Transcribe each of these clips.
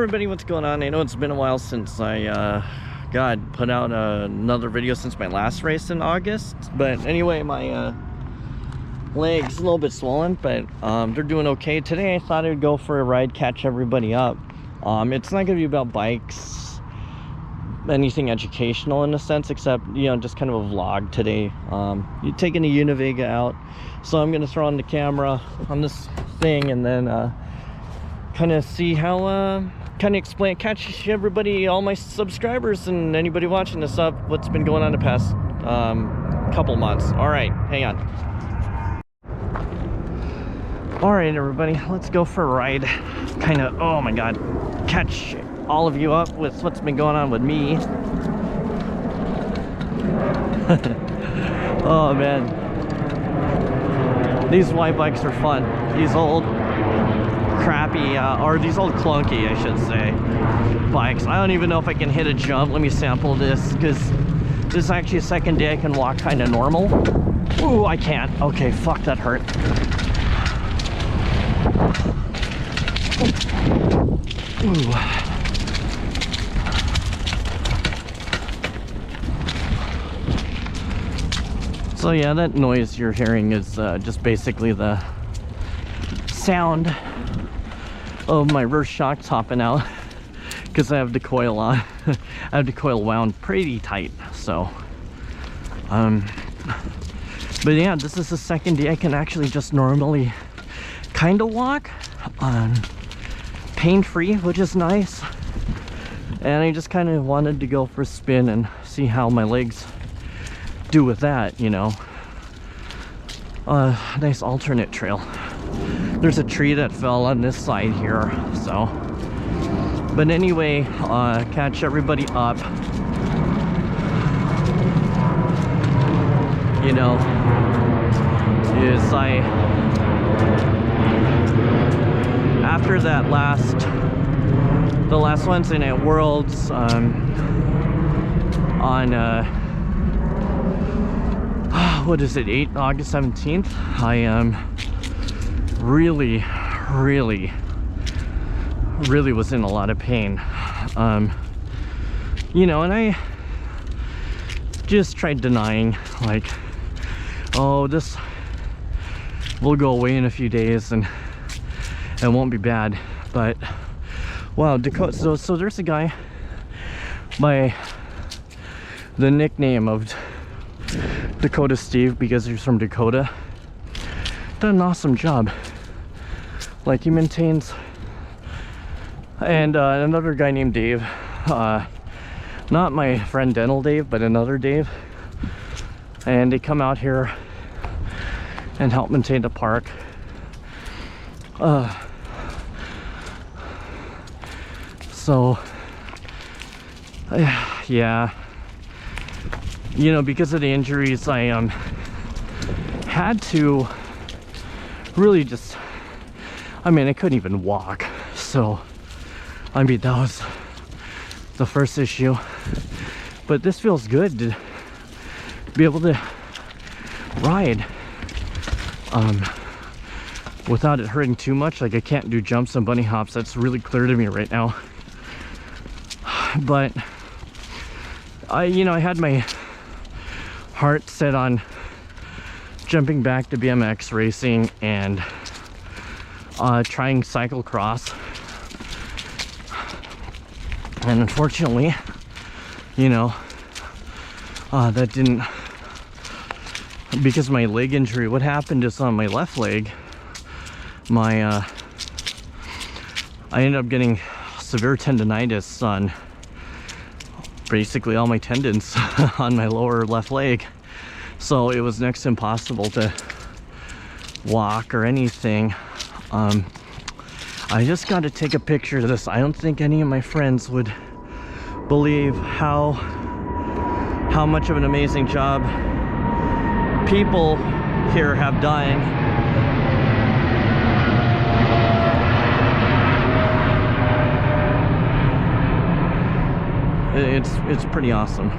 everybody, what's going on? I know it's been a while since I put out another video since my last race in August, but anyway, my legs a little bit swollen, but they're doing okay. Today I thought I'd go for a ride, catch everybody up. It's not gonna be about bikes, anything educational in a sense, except, you know, just kind of a vlog today. You're taking a Univega out, so I'm gonna throw on the camera on this thing and then kind of see how kind of explain, catch everybody, all my subscribers and anybody watching this up, what's been going on the past couple months. All right, hang on. All right, everybody, let's go for a ride. Kind of, oh my god, catch all of you up with what's been going on with me. Oh man, these white bikes are fun. These old crappy or these old clunky, I should say, bikes. I don't even know if I can hit a jump. Let me sample this, because this is actually a second day I can walk kind of normal. Ooh, I can't. Okay, fuck, that hurt. Ooh. So yeah, that noise you're hearing is just basically the sound of my rear shocks hopping out, because I have the coil on. I have the coil wound pretty tight, so but yeah, this is the second day I can actually just normally kind of walk pain-free, which is nice. And I just kind of wanted to go for a spin and see how my legs do with that, you know. Nice alternate trail. There's a tree that fell on this side here, so. But anyway, catch everybody up. You know, is after that the last Wednesday night Worlds on what is it, August 17th, I am really was in a lot of pain, you know, and I just tried denying, like, oh, this will go away in a few days and it won't be bad. But wow, Dakota, so there's a guy by the nickname of Dakota Steve, because he's from Dakota. Done an awesome job. Like, he maintains, and another guy named Dave, not my friend Dental Dave, but another Dave, and they come out here and help maintain the park. So yeah, you know, because of the injuries, I had to really just, I mean, I couldn't even walk. So I mean, that was the first issue, but this feels good to be able to ride without it hurting too much. Like, I can't do jumps and bunny hops, that's really clear to me right now. But you know, I had my heart set on jumping back to BMX racing and trying cyclocross, and unfortunately, you know, that didn't, because of my leg injury. What happened is, on my left leg, I ended up getting severe tendonitis on basically all my tendons on my lower left leg. So it was next to impossible to walk or anything. I just got to take a picture of this. I don't think any of my friends would believe how much of an amazing job people here have done. It's pretty awesome.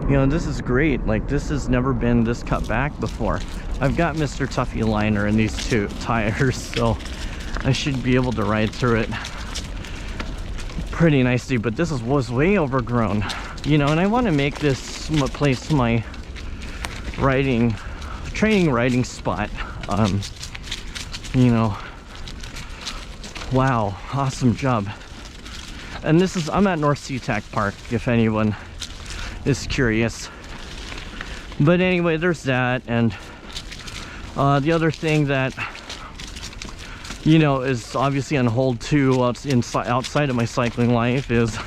You know, this is great. Like, this has never been this cut back before. I've got Mr. Tuffy liner in these two tires, so I should be able to ride through it pretty nicely. But this was way overgrown, you know, and I want to make this place my training riding spot. You know, wow, awesome job. And this is, I'm at North SeaTac Park, if anyone is curious. But anyway, there's that. And the other thing that, you know, is obviously on hold too outside of my cycling life is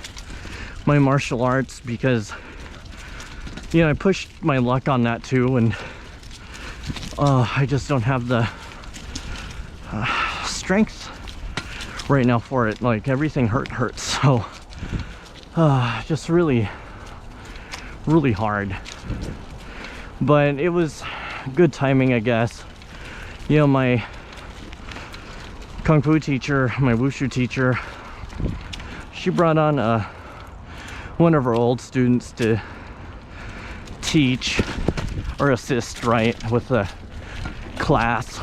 my martial arts, because, you know, I pushed my luck on that too, and I just don't have the strength right now for it. Like, everything hurts, so just really hard. But it was good timing, I guess. You know, my kung fu teacher, my wushu teacher, she brought on one of her old students to teach or assist, right, with the class.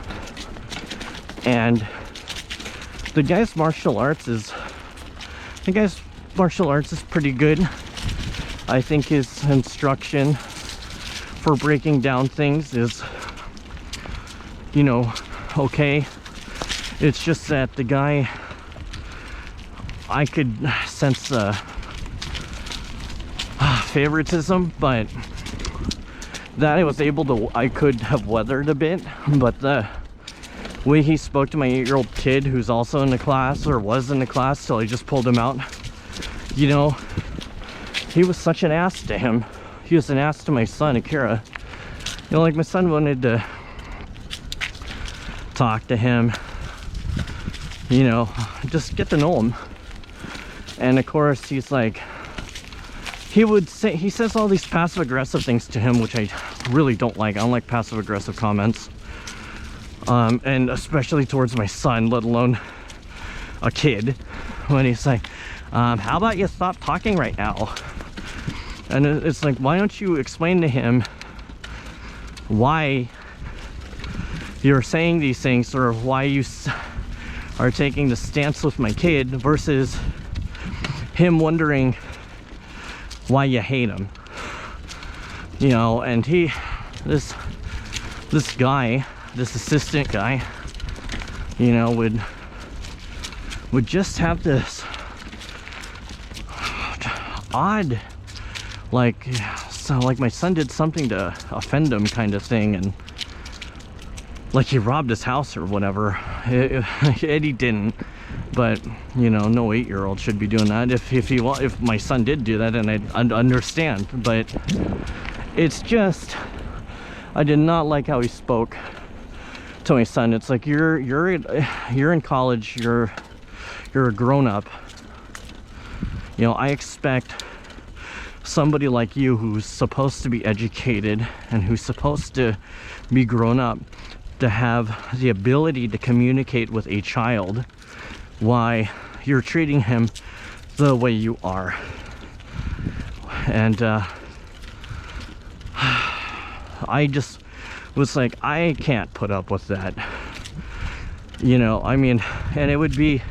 And the guy's martial arts is pretty good. I think his instruction for breaking down things is, you know, okay. It's just that the guy, I could sense the favoritism, but that I could have weathered a bit. But the way he spoke to my 8-year-old kid, who's also in the class, or was in the class till I just pulled him out, you know, he was such an ass to him. He was an ass to my son, Akira. You know, like, my son wanted to talk to him, you know, just get to know him. And of course, he's like, he says all these passive aggressive things to him, which I really don't like. I don't like passive aggressive comments. And especially towards my son, let alone a kid, when he's like, how about you stop talking right now? And it's like, why don't you explain to him why you're saying these things, or why you are taking the stance with my kid, versus him wondering why you hate him, you know. And this guy, this assistant guy, you know, would just have this odd, like, so like my son did something to offend him kind of thing, and like he robbed his house or whatever. Eddie didn't, but you know, no 8-year-old should be doing that. If my son did do that, and I'd understand, but it's just, I did not like how he spoke to my son. It's like, you're in college, you're a grown-up, you know. I expect somebody like you, who's supposed to be educated and who's supposed to be grown up, to have the ability to communicate with a child why you're treating him the way you are. And I just was like, I can't put up with that, you know. I mean, and it would be,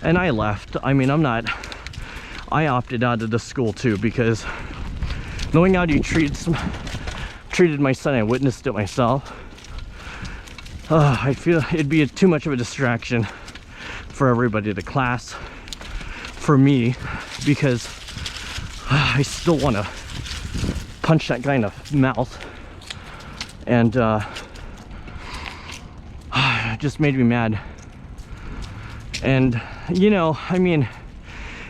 and I left. I mean, I opted out of the school too, because knowing how he treated my son, I witnessed it myself. I feel it'd be too much of a distraction for everybody, the class, for me, because I still want to punch that guy in the mouth. And it just made me mad. And you know, I mean,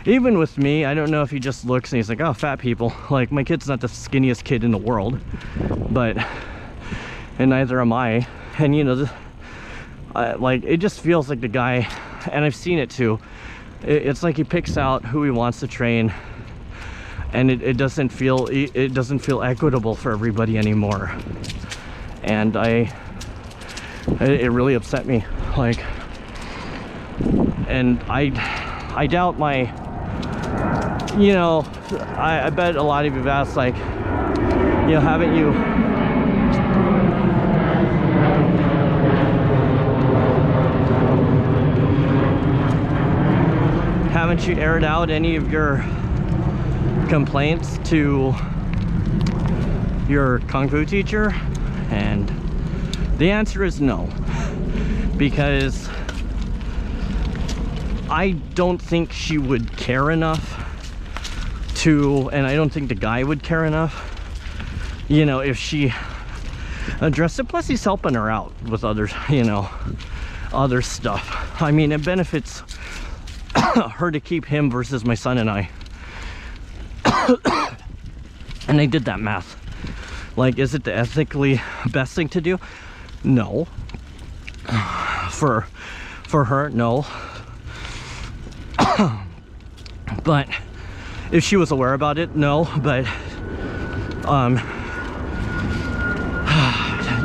even with me, I don't know if he just looks and he's like, oh, fat people. Like, my kid's not the skinniest kid in the world, but, and neither am I. And you know, like, it just feels like the guy, and I've seen it too, it's like he picks out who he wants to train, and it doesn't feel equitable for everybody anymore. And it really upset me. Like, and I doubt my you know, I bet a lot of you have asked, like, you know, haven't you aired out any of your complaints to your Kung Fu teacher? And the answer is no, because I don't think she would care enough to, and I don't think the guy would care enough, you know, if she addressed it. Plus he's helping her out with other, you know, other stuff. I mean, it benefits her to keep him versus my son and I. And I did that math. Like, is it the ethically best thing to do? No. For her, no. But if she was aware about it, no. But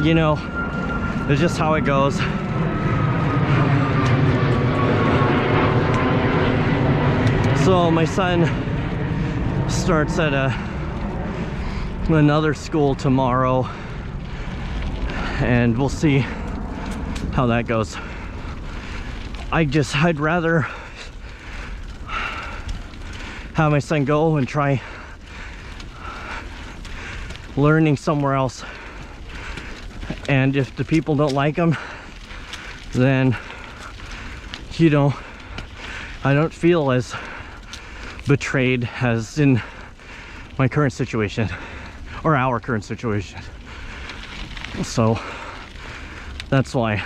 you know, it's just how it goes. So my son starts at another school tomorrow, and we'll see how that goes. I'd rather have my son go and try learning somewhere else, and if the people don't like him, then, you know, I don't feel as betrayed as in my current situation, or our current situation. So that's why.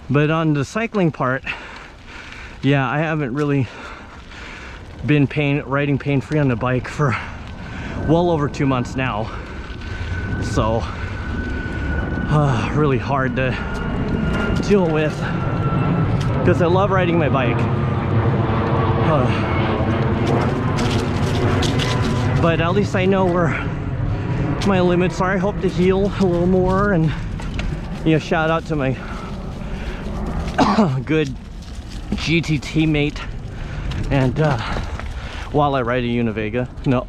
But on the cycling part, yeah, I haven't really been riding pain-free on the bike for well over 2 months now. So really hard to deal with, because I love riding my bike. But at least I know where my limits are. I hope to heal a little more, and, you know, shout out to my good GT teammate, and while I ride a Univega, no,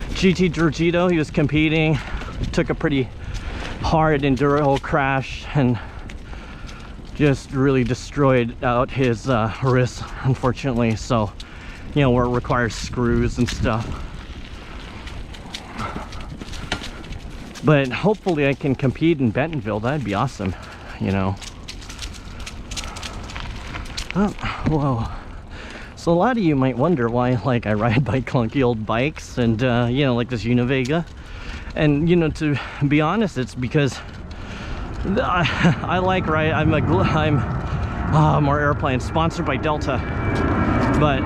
GT Giorgito, he was competing, took a pretty hard enduro crash and just really destroyed out his wrist, unfortunately. So, you know, where it requires screws and stuff. But hopefully I can compete in Bentonville. That'd be awesome, you know. Oh, whoa. So a lot of you might wonder why, like, I ride by clunky old bikes and, you know, like this Univega. And, you know, to be honest, it's because I like ride. I'm more airplane, sponsored by Delta. But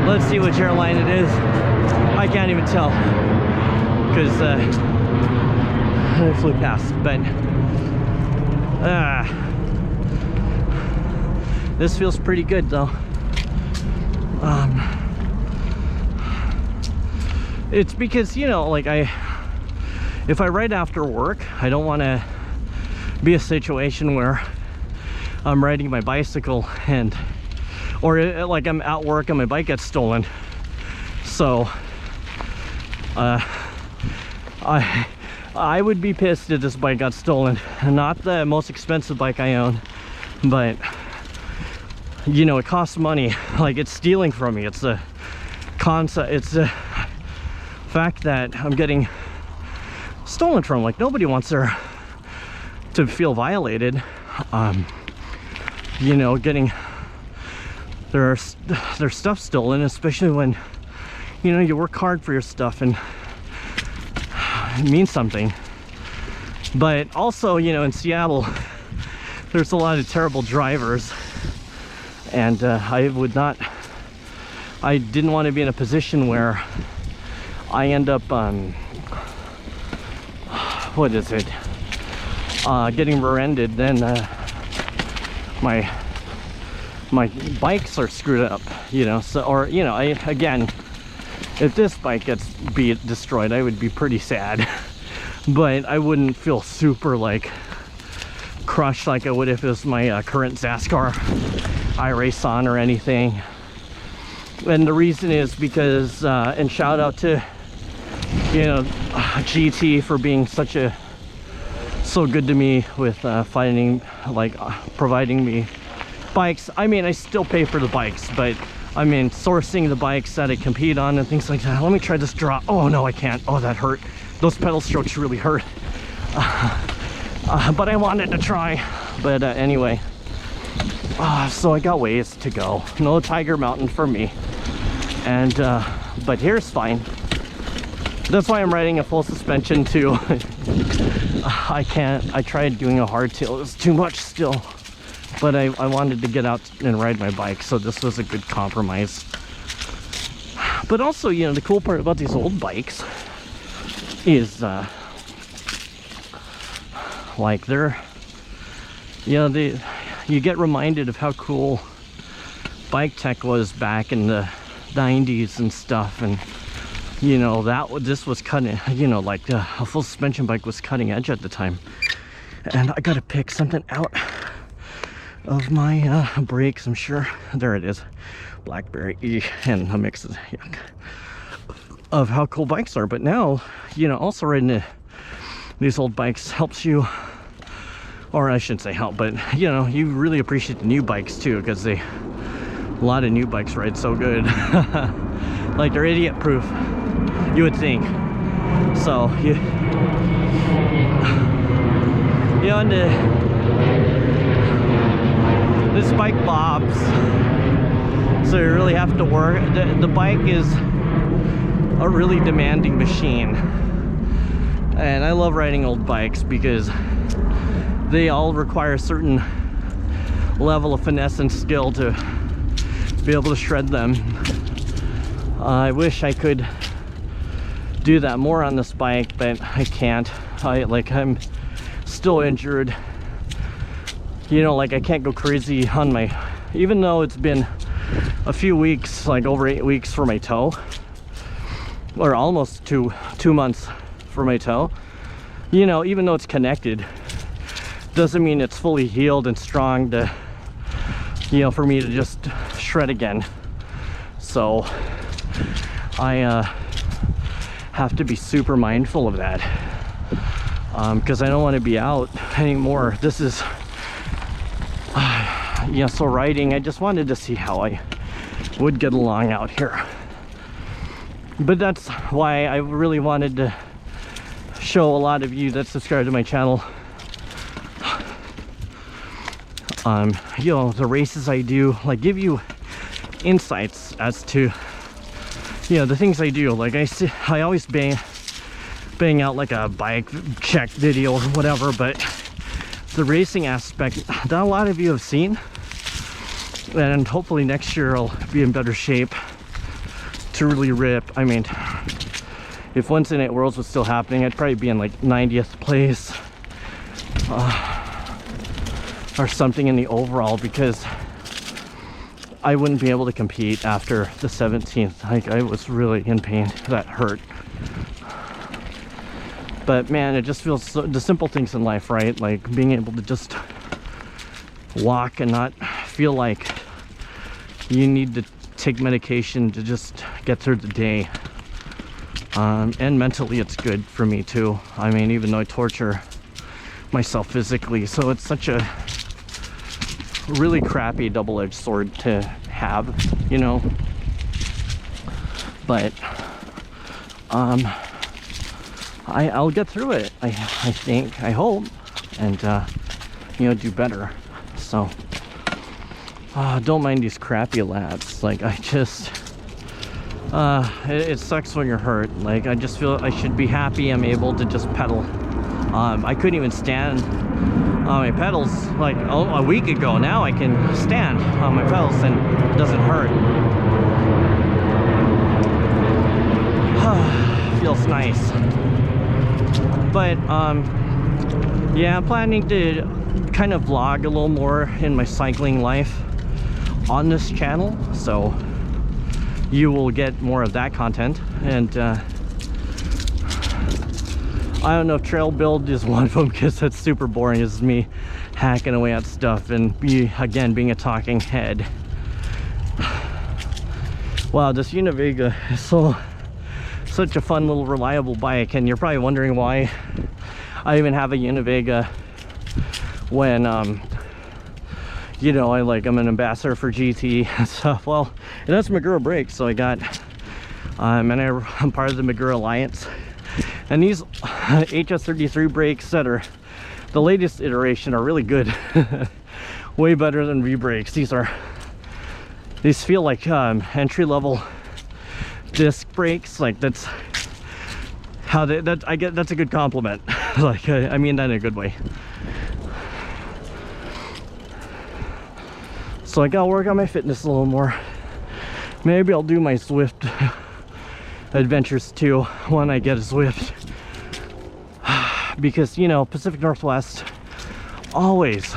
let's see which airline it is. I can't even tell, because I flew past. But this feels pretty good though. It's because, you know, like, if I ride after work, I don't want to be a situation where I'm riding my bicycle or like I'm at work and my bike gets stolen. So I would be pissed if this bike got stolen. Not the most expensive bike I own, but, you know, it costs money. Like, it's stealing from me. It's a concept. It's a fact that I'm getting stolen from. Like, nobody wants to feel violated. You know, getting their stuff stolen, especially when, you know, you work hard for your stuff and it means something. But also, you know, in Seattle, there's a lot of terrible drivers, and I didn't want to be in a position where I end up what is it, getting rear-ended. Then my bikes are screwed up, you know. So, or, you know, again, if this bike gets destroyed, I would be pretty sad. But I wouldn't feel super, like, crush like I would if it was my current Zascar I race on or anything. And the reason is because, and shout out to, you know, GT for being so good to me with providing me bikes. I mean, I still pay for the bikes, but I mean, sourcing the bikes that I compete on and things like that. Let me try this drop. Oh no, I can't. Oh, that hurt. Those pedal strokes really hurt. But I wanted to try. But anyway, so I got ways to go. No Tiger Mountain for me. And but here's fine. That's why I'm riding a full suspension too. I tried doing a hardtail. It was too much still. But I wanted to get out and ride my bike, so this was a good compromise. But also, you know, the cool part about these old bikes is like they're, you know, you get reminded of how cool bike tech was back in the 90s and stuff. And you know, this was cutting, you know, like a full suspension bike was cutting edge at the time. And I gotta pick something out of my brakes, I'm sure. There it is. Blackberry and a mix of how cool bikes are. But now, you know, also riding these old bikes helps you, or I shouldn't say help, but you know, you really appreciate the new bikes too, because a lot of new bikes ride so good. Like they're idiot proof, you would think. So you know, this bike bobs, so you really have to work. The bike is a really demanding machine, and I love riding old bikes because they all require a certain level of finesse and skill to be able to shred them. I wish I could do that more on this bike, but I can't. I'm still injured. You know, like I can't go crazy on my, even though it's been a few weeks, like over 8 weeks for my toe, or almost two months for my toe. You know, even though it's connected, doesn't mean it's fully healed and strong to, you know, for me to just shred again. So I have to be super mindful of that, because I don't want to be out anymore. This is yeah, so riding, I just wanted to see how I would get along out here. But that's why I really wanted to show a lot of you that subscribe to my channel, you know, the races I do, like give you insights as to, you know, the things I do. Like I always bang out like a bike check video or whatever, but the racing aspect that a lot of you have seen, and hopefully next year I'll be in better shape to really rip. I mean, if Wednesday Night Worlds was still happening, I'd probably be in like 90th place or something in the overall, because I wouldn't be able to compete after the 17th. Like, I was really in pain. That hurt. But man, it just feels so, the simple things in life, right? Like being able to just walk and not feel like you need to take medication to just get through the day. And mentally it's good for me too. I mean, even though I torture myself physically, so it's such a really crappy double-edged sword to have, you know. But I'll get through it, I think, I hope, and you know, do better. So don't mind these crappy laps. Like, I just it sucks when you're hurt. Like, I just feel I should be happy I'm able to just pedal. I couldn't even stand on my pedals like a week ago. Now I can stand on my pedals and it doesn't hurt. Feels nice. But yeah, I'm planning to kind of vlog a little more in my cycling life on this channel, so you will get more of that content. And I don't know if trail build is one of them, because that's super boring. It's me hacking away at stuff and again being a talking head. Wow, this Univega is such a fun little reliable bike, and you're probably wondering why I even have a Univega when you know, I'm an ambassador for GT and stuff. Well, and that's Magura brakes, so I got and I'm part of the Magura Alliance, and these HS33 brakes that are the latest iteration are really good. Way better than V-brakes. These feel like entry-level disc brakes. Like, that's how I get, that's a good compliment. Like, I mean that in a good way. So I gotta work on my fitness a little more. Maybe I'll do my Zwift adventures too when I get a Zwift, because, you know, Pacific Northwest always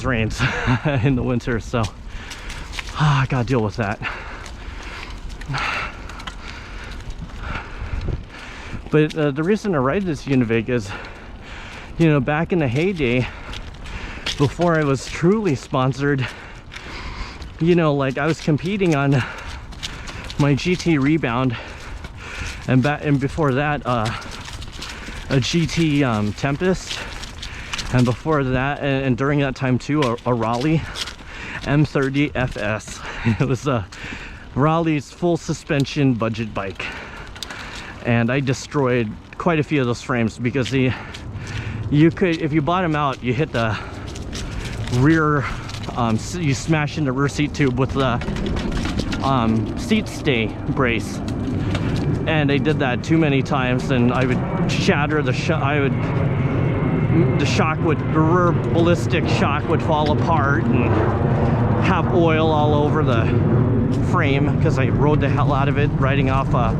rains in the winter, so I gotta deal with that. But the reason I ride this Univega is, you know, back in the heyday, before I was truly sponsored, you know, like, I was competing on my GT Rebound, and before that a GT Tempest, and before that, and during that time too, a Raleigh M30 FS. It was Raleigh's full suspension budget bike, and I destroyed quite a few of those frames, because you could, if you bottom out, you hit the rear, you smash in the rear seat tube with the seat stay brace, and they did that too many times, and I would shatter the rear ballistic shock would fall apart and have oil all over the frame, because I rode the hell out of it, riding off a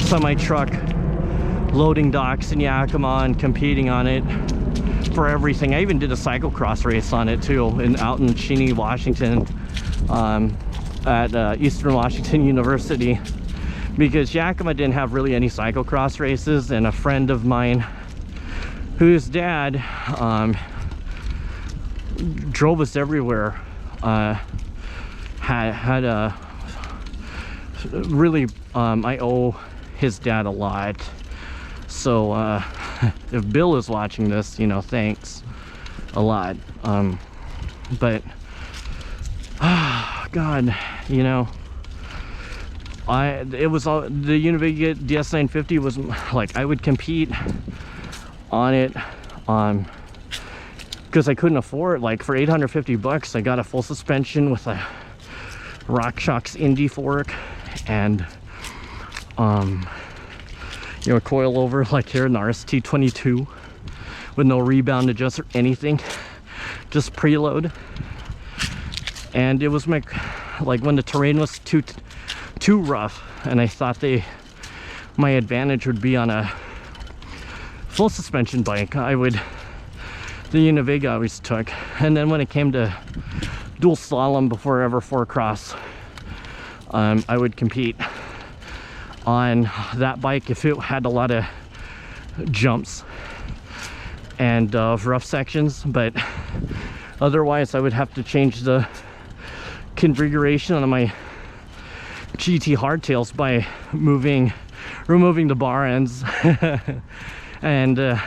semi-truck loading docks in Yakima and competing on it for everything. I even did a cyclocross race on it too, out in Cheney, Washington, at Eastern Washington University, because Yakima didn't have really any cyclocross races, and a friend of mine whose dad drove us everywhere had a really, I owe his dad a lot. So if Bill is watching this, you know, thanks a lot. But God, you know, it was all, the Univega DS950 was like, I would compete on it because I couldn't afford, like, for 850 bucks I got a full suspension with a RockShox Indy fork, and you know, coil over like here in the RST22 with no rebound adjust or anything, just preload. And it was like when the terrain was too rough, and I thought my advantage would be on a full suspension bike, the Univega I always took. And then when it came to dual slalom before ever 4-cross, I would compete on that bike if it had a lot of jumps and rough sections, but otherwise I would have to change the configuration on my GT hardtails by removing the bar ends and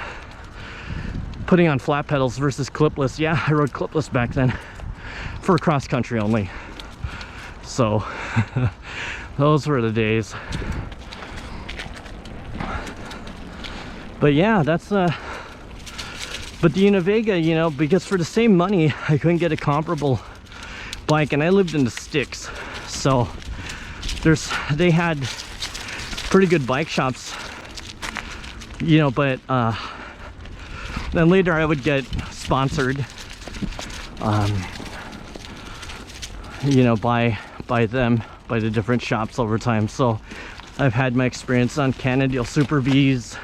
putting on flat pedals versus clipless. Yeah, I rode clipless back then for cross country only, so those were the days. But yeah, that's but the Univega, you know, because for the same money I couldn't get a comparable bike, and I lived in the sticks, so they had pretty good bike shops, you know, but then later I would get sponsored, you know, by the different shops over time. So I've had my experience on Cannondale Super V's.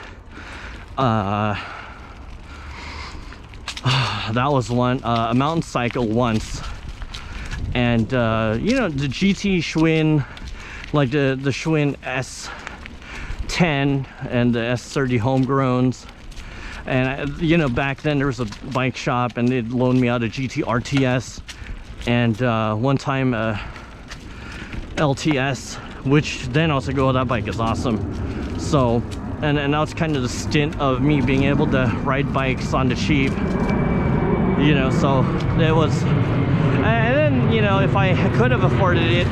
That was one, a mountain cycle once, and you know, the GT Schwinn, like the Schwinn S10 10 and the S30 homegrowns. And you know, back then there was a bike shop and they'd loan me out a GT RTS and one time LTS, which then I was like, oh, that bike is awesome. So and that was kind of the stint of me being able to ride bikes on the cheap, you know. So it was, and then, you know, if I could have afforded it,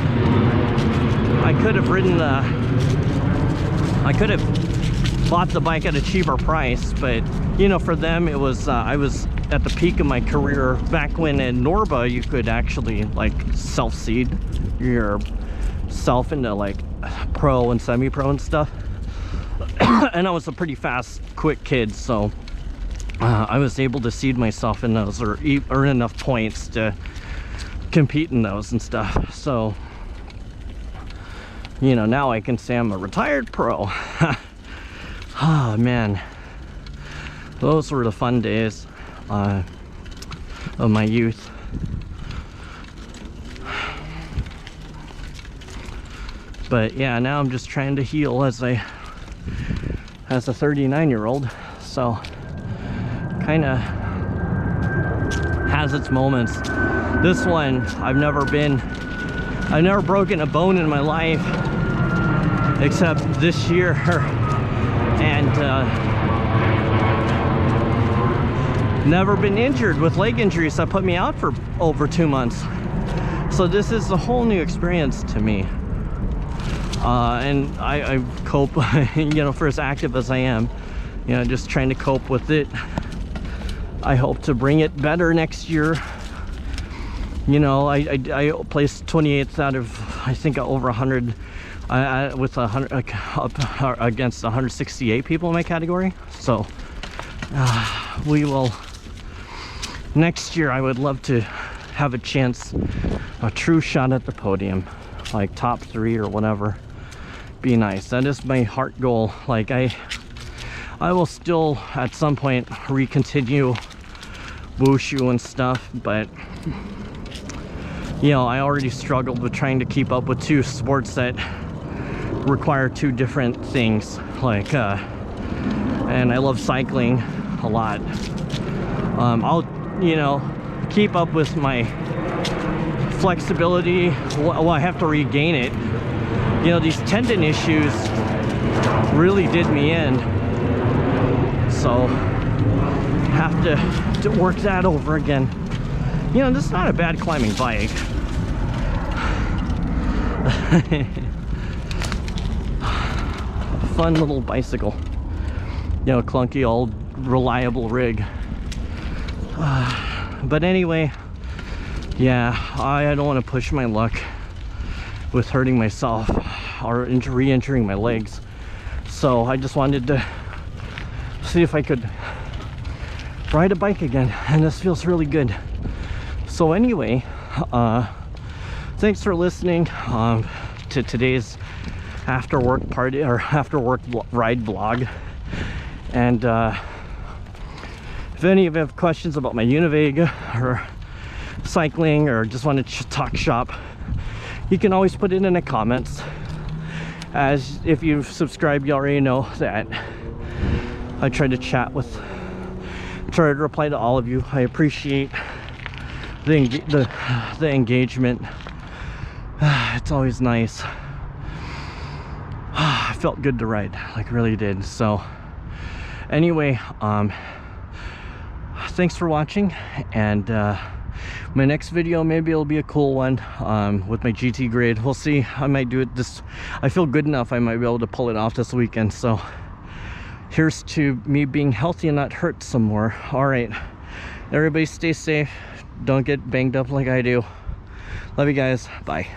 I could have ridden the, I could have bought the bike at a cheaper price. But you know, for them it was I was at the peak of my career back when in Norba you could actually like self-seed yourself into like pro and semi-pro and stuff. And I was a pretty fast, quick kid, so I was able to seed myself in those or earn enough points to compete in those and stuff. So, you know, now I can say I'm a retired pro. Oh man, those were the fun days of my youth. But yeah, now I'm just trying to heal as a 39-year-old, so kind of has its moments. This one, I've never broken a bone in my life except this year, and never been injured with leg injuries that put me out for over 2 months. So this is a whole new experience to me. And I cope, you know, for as active as I am, you know, just trying to cope with it. I hope to bring it better next year. You know, I placed 28th out of, I think, over 100, with 100 against 168 people in my category. So we will, next year I would love to have a chance, a true shot at the podium, like top 3 or whatever. Be nice. That is my heart goal. Like I will still at some point recontinue wushu and stuff, but you know, I already struggled with trying to keep up with 2 sports that require 2 different things. Like and I love cycling a lot. I'll, you know, keep up with my flexibility. Well, I have to regain it. You know, these tendon issues really did me in, so have to work that over again. You know, this is not a bad climbing bike. Fun little bicycle. You know, clunky old reliable rig. But anyway, yeah, I don't want to push my luck with hurting myself or re-injuring my legs. So I just wanted to see if I could ride a bike again, and this feels really good. So anyway, thanks for listening to today's after work party or after work ride vlog. And if any of you have questions about my Univega or cycling, or just want to talk shop, you can always put it in the comments. As if you've subscribed, you already know that I try to try to reply to all of you. I appreciate the engagement. It's always nice. I felt good to ride, like really did. So anyway, thanks for watching, and my next video, maybe it'll be a cool one with my GT grade. We'll see. I might do it this, I feel good enough I might be able to pull it off this weekend. So here's to me being healthy and not hurt some more. All right, everybody stay safe, don't get banged up like I do. Love you guys, bye.